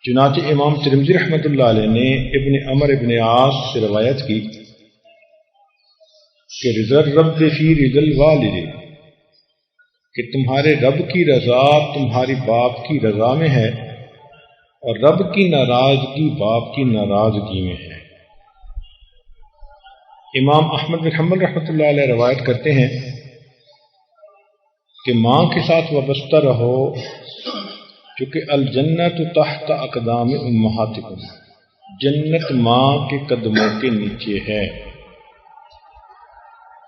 چنانچہ امام ترمذی رحمۃ اللہ علیہ نے ابن عمر ابن عاص سے روایت کی کہ رضا الرب فی رضا الوالد، کہ تمہارے رب کی رضا تمہاری باپ کی رضا میں ہے اور رب کی ناراضگی باپ کی ناراضگی میں ہے۔ امام احمد بن حنبل رحمۃ اللہ علیہ روایت کرتے ہیں کہ ماں کے ساتھ وابستہ رہو، چونکہ الجنت تحت اقدام امہاتکم، جنت ماں کے قدموں کے نیچے ہے۔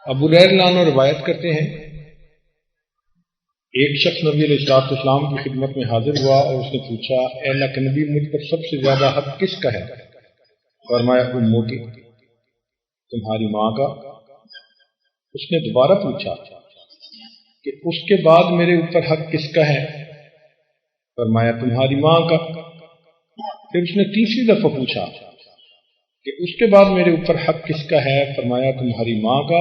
ابو ہریرہ عنہ روایت کرتے ہیں ایک شخص نبی علیہ الصلوۃ والسلام کی خدمت میں حاضر ہوا اور اس نے پوچھا، اے اللہ کے نبی، مجھ پر سب سے زیادہ حق کس کا ہے؟ فرمایا اموکی، تمہاری ماں کا۔ اس نے دوبارہ پوچھا کہ اس کے بعد میرے اوپر حق کس کا ہے؟ فرمایا تمہاری ماں کا۔ پھر اس نے تیسری دفعہ پوچھا کہ اس کے بعد میرے اوپر حق کس کا ہے؟ فرمایا تمہاری ماں کا۔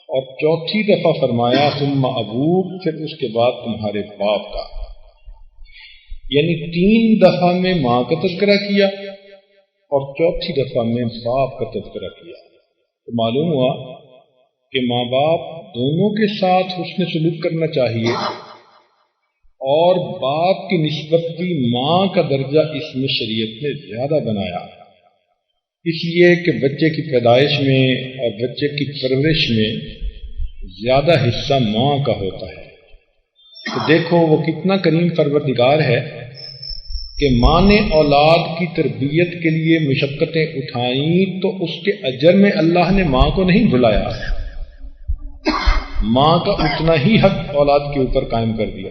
اور چوتھی دفعہ فرمایا ثم ابوک، پھر اس کے بعد تمہارے باپ کا۔ یعنی 3 دفعہ میں ماں کا تذکرہ کیا اور چوتھی دفعہ میں باپ کا تذکرہ کیا۔ تو معلوم ہوا کہ ماں باپ دونوں کے ساتھ حسن سلوک کرنا چاہیے، اور باپ کی نسبت بھی ماں کا درجہ اس میں شریعت نے زیادہ بنایا، اس لیے کہ بچے کی پیدائش میں اور بچے کی پرورش میں زیادہ حصہ ماں کا ہوتا ہے۔ تو دیکھو وہ کتنا کریم پروردگار ہے کہ ماں نے اولاد کی تربیت کے لیے مشقتیں اٹھائیں تو اس کے اجر میں اللہ نے ماں کو نہیں بھلایا، ماں کا اتنا ہی حق اولاد کے اوپر قائم کر دیا۔